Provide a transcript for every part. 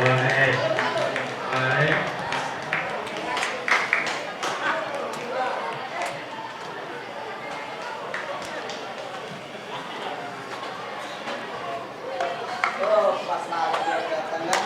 Baik, baik. Oh, pas lagi dia datang kan.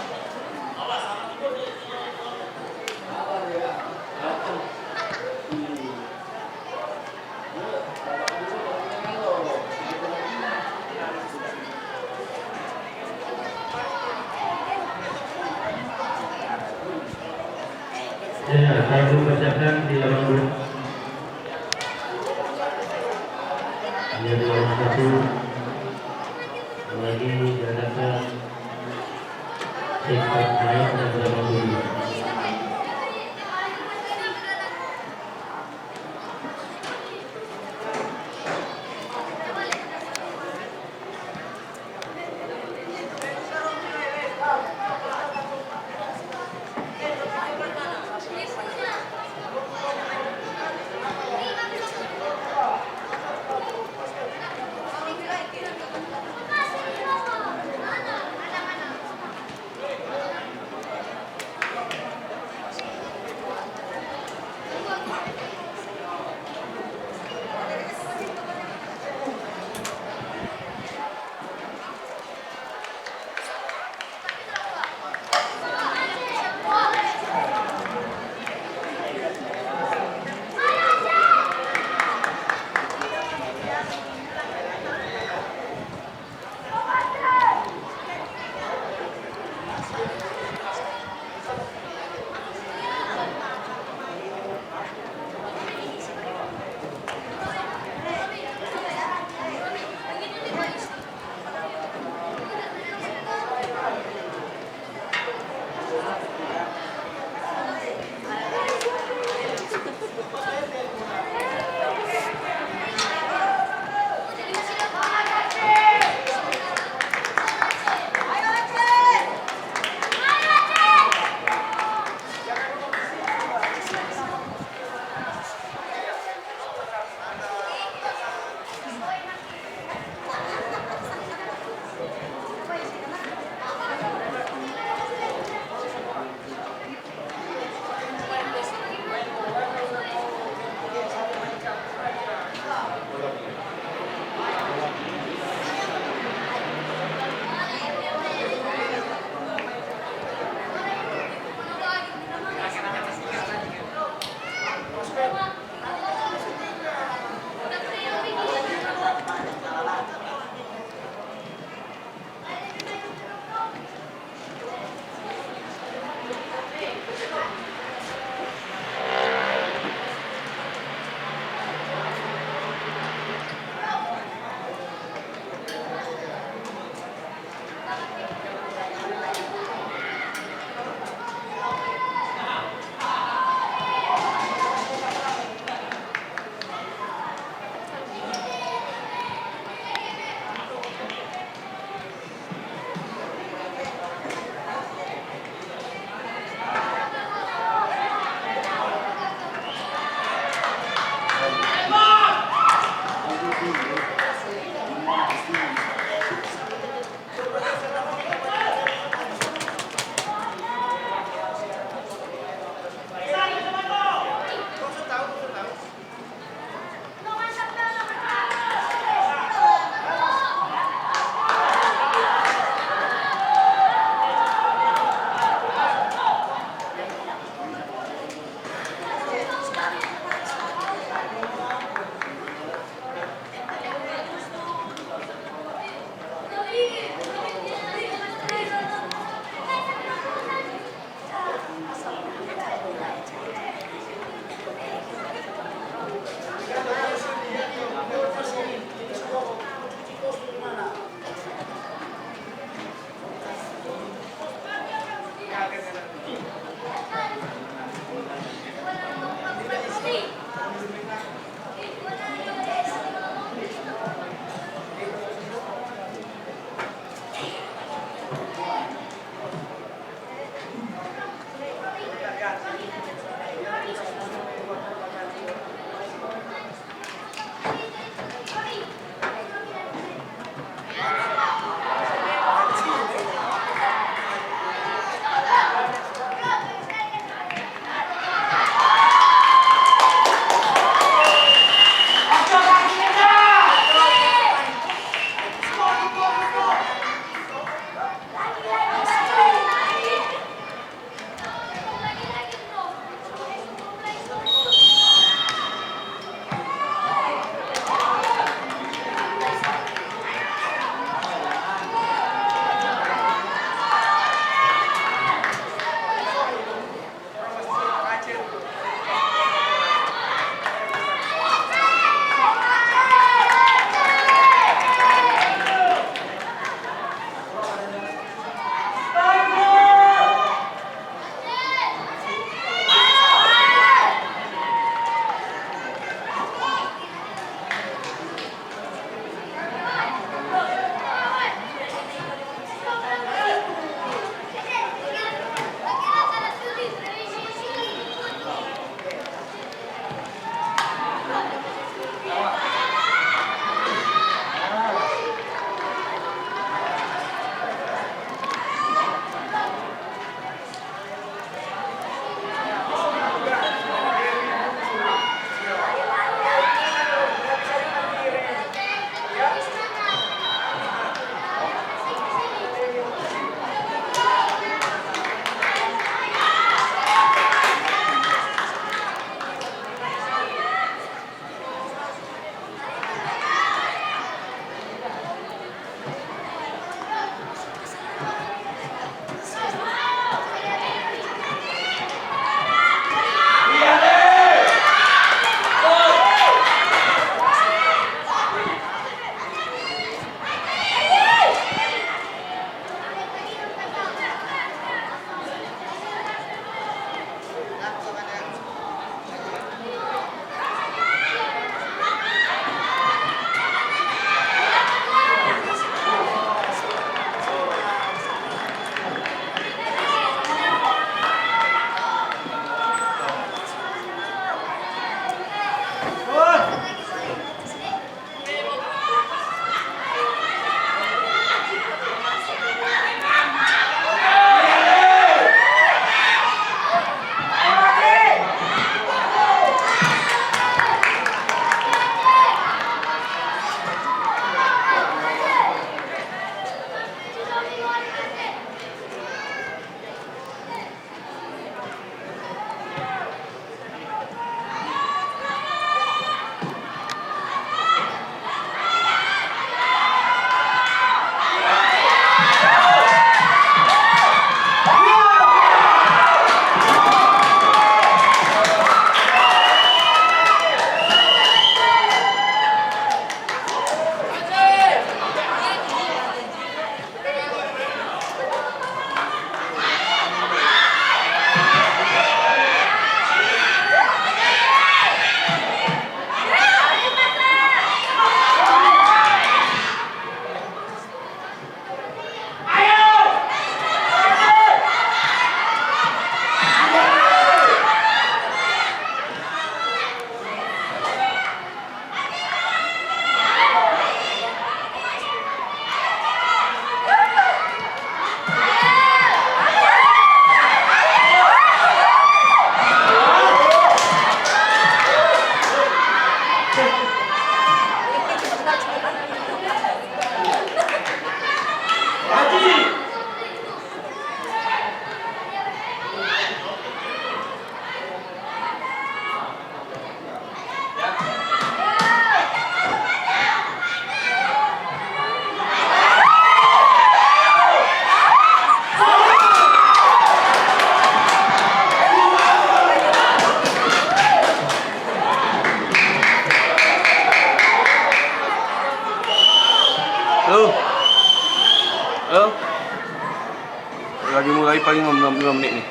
paling 5 menit nih.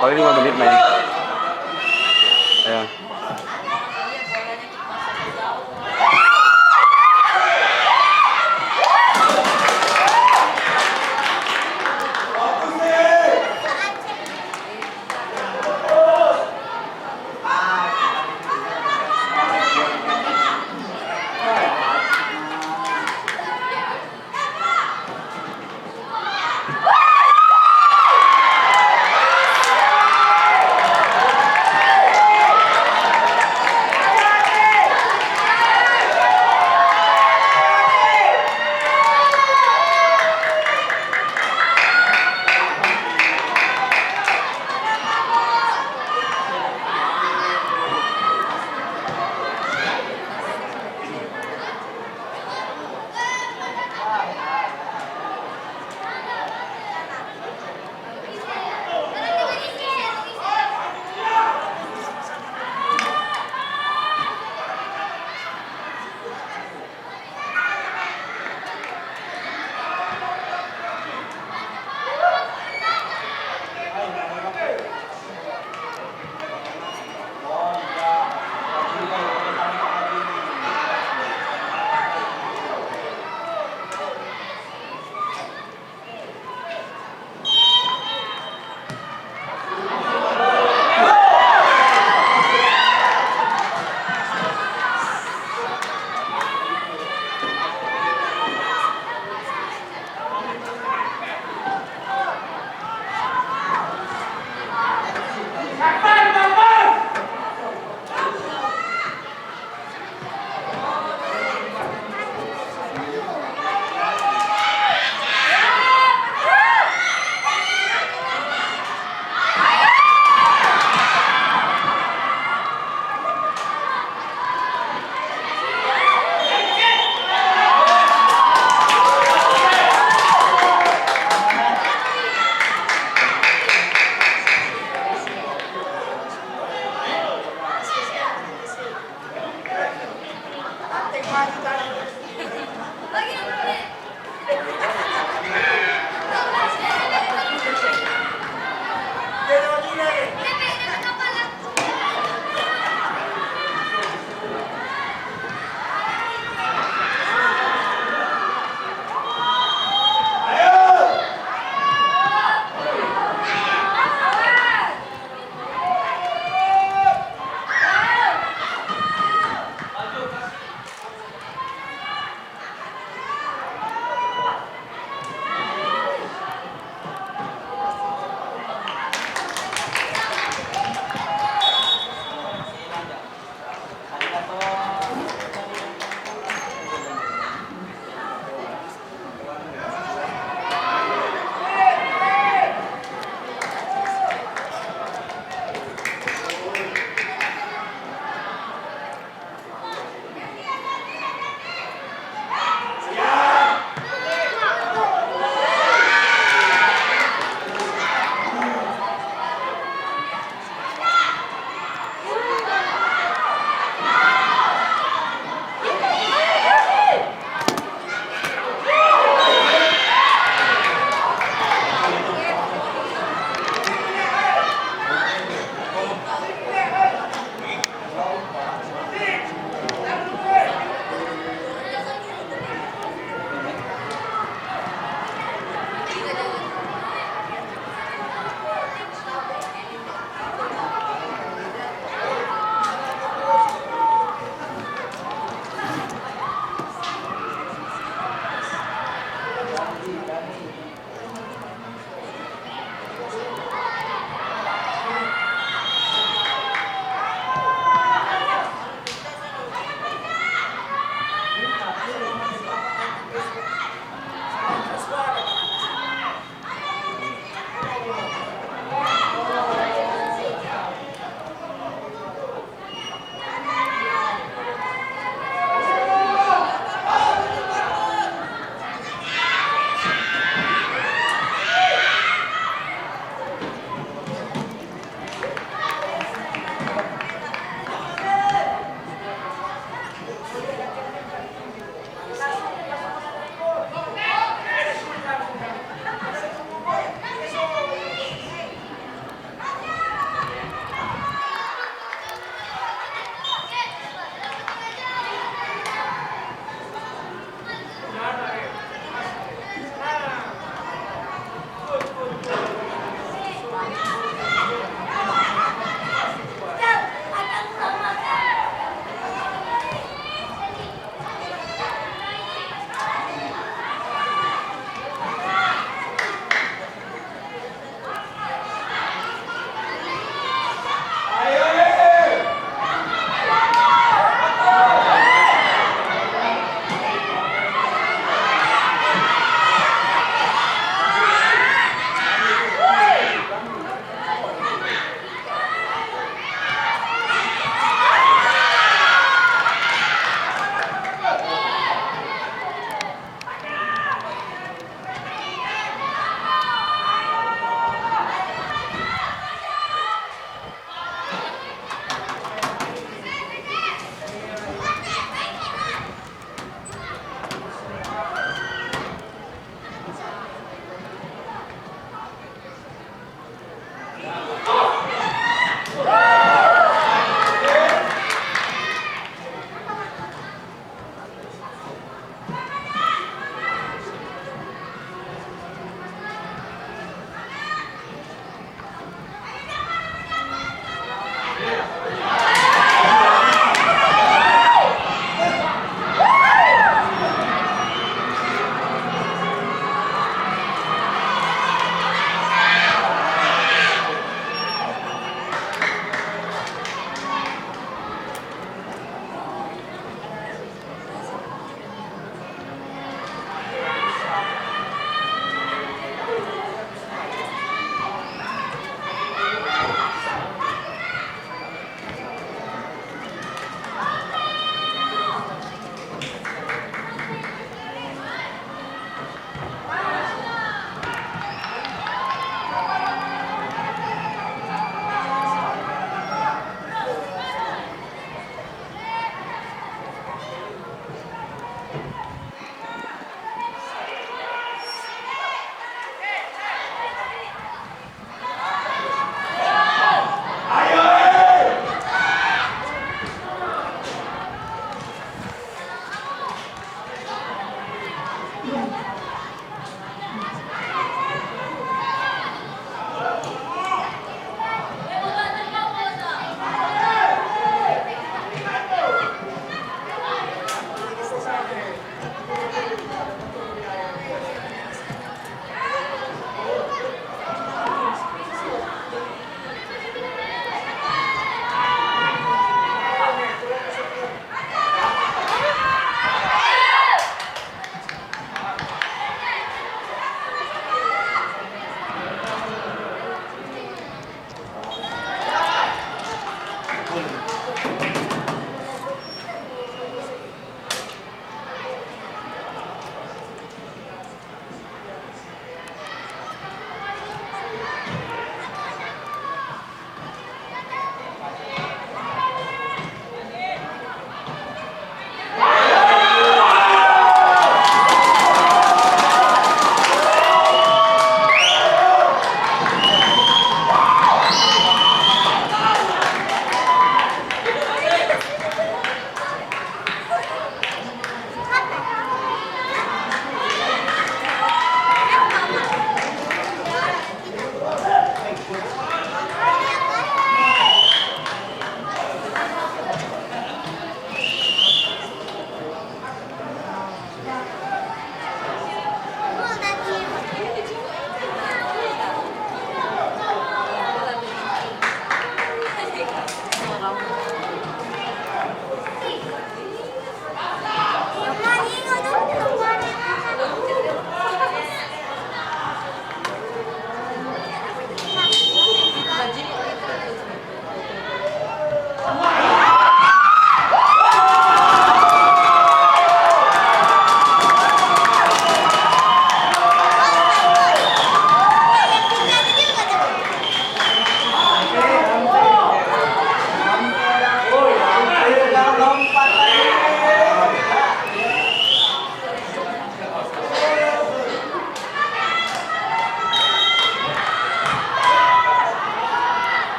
Paling 5 menit main. Ya.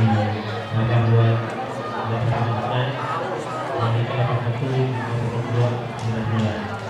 8 buat 8 dan ini 81 buat 19.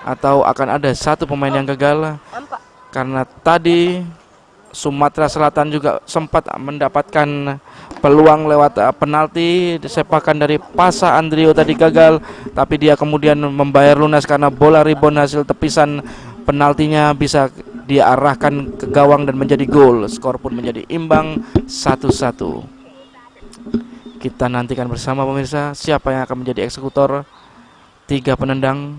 atau akan ada satu pemain yang gagal, karena tadi Sumatera Selatan juga sempat mendapatkan peluang lewat penalti sepakan dari Pasa Andrio tadi gagal, tapi dia kemudian membayar lunas karena bola rebound hasil tepisan penaltinya bisa dia arahkan ke gawang dan menjadi gol. Skor pun menjadi imbang 1-1. Kita nantikan bersama pemirsa siapa yang akan menjadi eksekutor 3 penendang.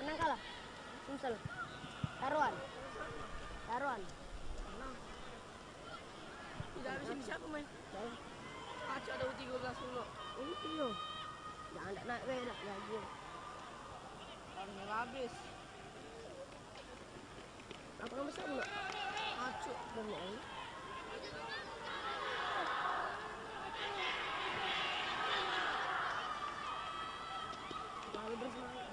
Menang kalah. Sumsel. Taruhan. Tidak habis ini siapa main? Aceh ada 13 dulu. Iya. Jangan nak naik beda lagi. Harusnya habis. Apa kamu besar dulu? Aceh banyak. Lalu bersemangat.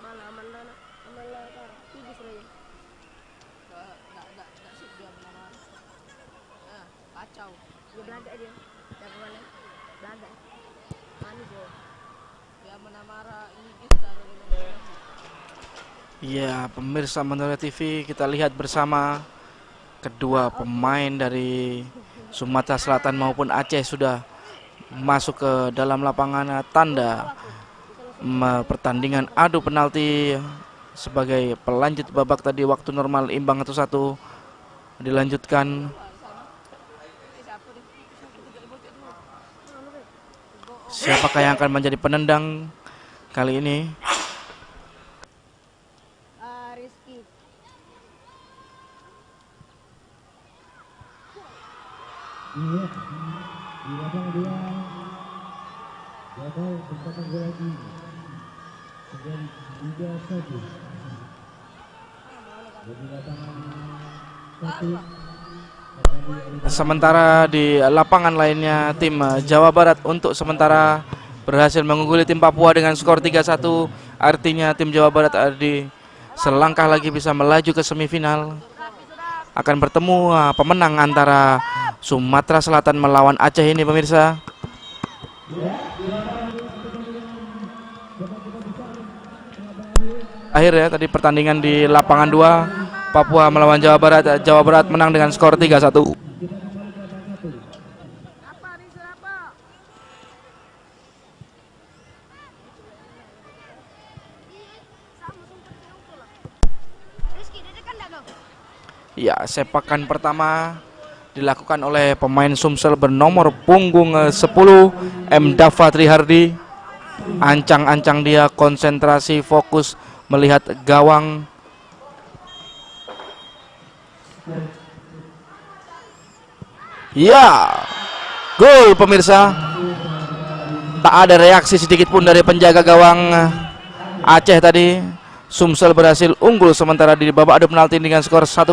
Mana aman dana, aman lah kan, tinggi seraya. Tak sih dia benar. Kacau. Dia belagak dia. Yang mana? Belagak. Manis dia. Dia menamara ini kita. Ya, pemirsa Mandala TV, kita lihat bersama kedua pemain dari Sumatera Selatan maupun Aceh sudah masuk ke dalam lapangan tanda pertandingan adu penalti sebagai pelanjut babak tadi. Waktu normal imbang 1-1 dilanjutkan. Siapakah yang akan menjadi penendang kali ini? Rizky. Iya, di babak kedua gagal mencetak gol lagi dengan 3-1. Jadi lapangan 1. Sementara di lapangan lainnya tim Jawa Barat untuk sementara berhasil mengungguli tim Papua dengan skor 3-1. Artinya tim Jawa Barat di selangkah lagi bisa melaju ke semifinal. Akan bertemu pemenang antara Sumatera Selatan melawan Aceh ini pemirsa. Akhir ya tadi pertandingan di lapangan 2, Papua melawan Jawa Barat. Jawa Barat menang dengan skor 3-1. Ya, sepakan pertama dilakukan oleh pemain Sumsel bernomor punggung 10 M. Dava Trihardi. Ancang-ancang dia, konsentrasi, fokus melihat gawang. Ya, gol pemirsa. Tak ada reaksi sedikit pun dari penjaga gawang Aceh tadi. Sumsel berhasil unggul sementara di babak adu penalti dengan skor 1-0.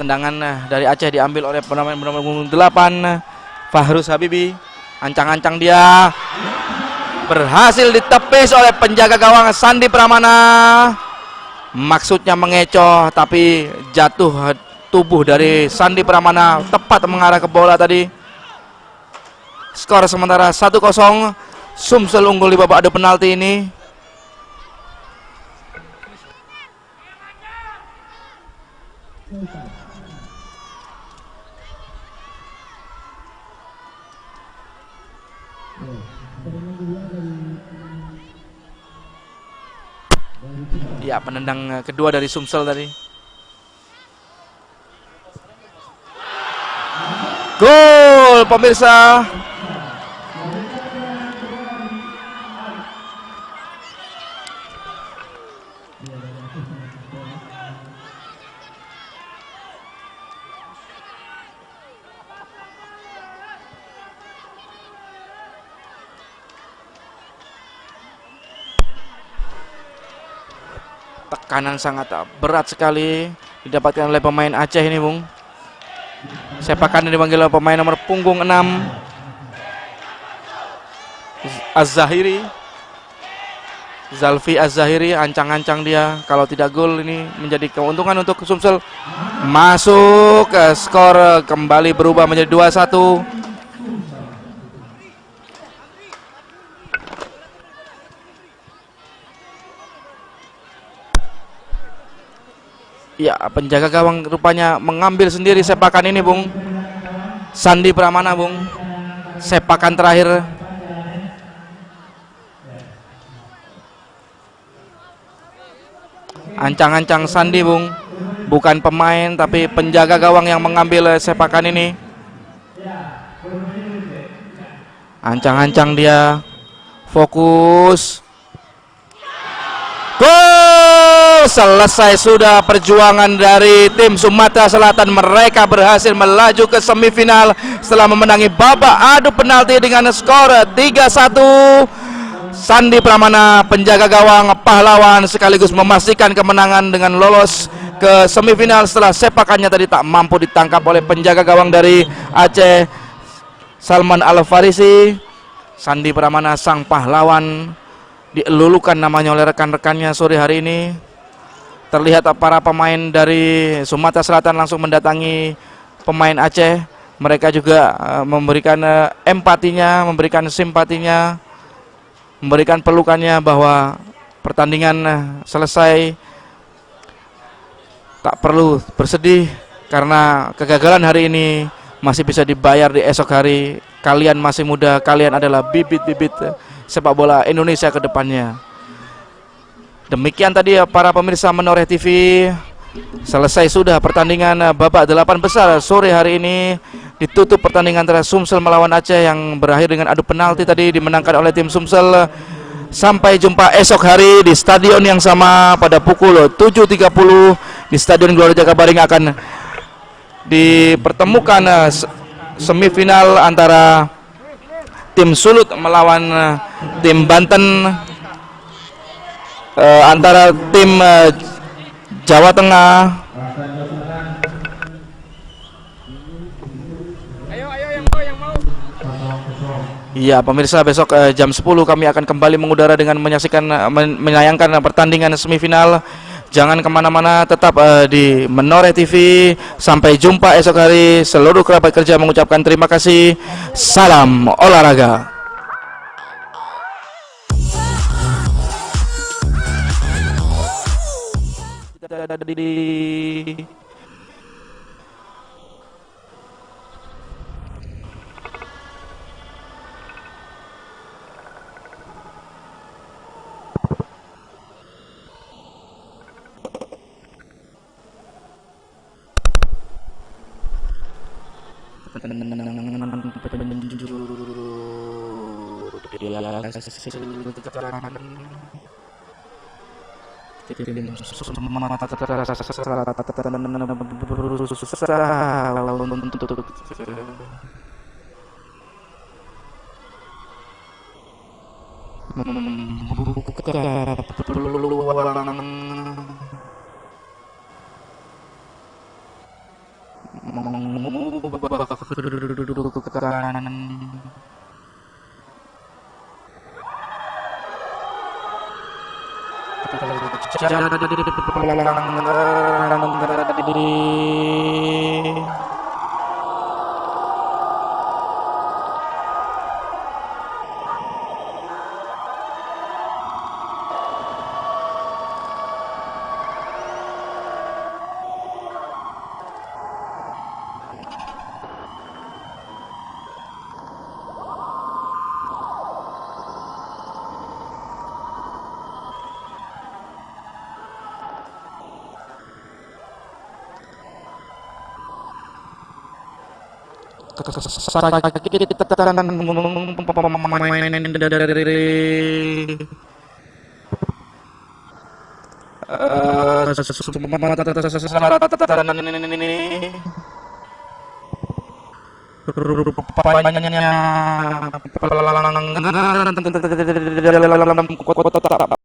Tendangan dari Aceh diambil oleh pemain bernomor punggung 8 Fahrus Habibi. Ancang-ancang dia, berhasil ditepis oleh penjaga gawang Sandi Pramana. Maksudnya mengecoh, tapi jatuh tubuh dari Sandi Pramana tepat mengarah ke bola tadi. Skor sementara 1-0. Sumsel unggul di babak adu penalti ini. Ya, penendang kedua dari Sumsel tadi. Gol pemirsa. Tekanan sangat berat sekali didapatkan oleh pemain Aceh ini, Bung. Sepakan dipanggil oleh pemain nomor punggung 6 Az-Zahiri. Zalfi Az-Zahiri, ancang-ancang dia, kalau tidak gol ini menjadi keuntungan untuk Sumsel. Masuk, skor kembali berubah menjadi 2-1. Ya, penjaga gawang rupanya mengambil sendiri sepakan ini, Bung. Sandi Pramana, Bung. Sepakan terakhir. Ancang-ancang Sandi, Bung. Bukan pemain tapi penjaga gawang yang mengambil sepakan ini. Ancang-ancang dia. Fokus. Gol! Selesai sudah perjuangan dari tim Sumatera Selatan. Mereka berhasil melaju ke semifinal setelah memenangi babak adu penalti dengan skor 3-1. Sandi Pramana, penjaga gawang pahlawan, sekaligus memastikan kemenangan dengan lolos ke semifinal setelah sepakannya tadi tak mampu ditangkap oleh penjaga gawang dari Aceh, Salman Al-Farisi. Sandi Pramana, sang pahlawan, dielulukan namanya oleh rekan-rekannya sore hari ini. Terlihat para pemain dari Sumatera Selatan langsung mendatangi pemain Aceh. Mereka juga memberikan empatinya, memberikan simpatinya, memberikan pelukannya bahwa pertandingan selesai, tak perlu bersedih karena kegagalan hari ini masih bisa dibayar di esok hari. Kalian masih muda, kalian adalah bibit-bibit sepak bola Indonesia ke depannya. Demikian tadi para pemirsa Menoreh TV. Selesai sudah pertandingan babak 8 besar sore hari ini. Ditutup pertandingan antara Sumsel melawan Aceh yang berakhir dengan adu penalti tadi, dimenangkan oleh tim Sumsel. Sampai jumpa esok hari di stadion yang sama pada pukul 7.30 di Stadion Gelora Jakabaring akan dipertemukan semifinal antara tim Sulut melawan tim Banten, antara tim Jawa Tengah. Iya pemirsa, besok jam 10 kami akan kembali mengudara dengan menyaksikan menayangkan pertandingan semifinal. Jangan kemana-mana, tetap di Menoreh TV. Sampai jumpa esok hari. Seluruh kerabat kerja mengucapkan terima kasih. Salam olahraga.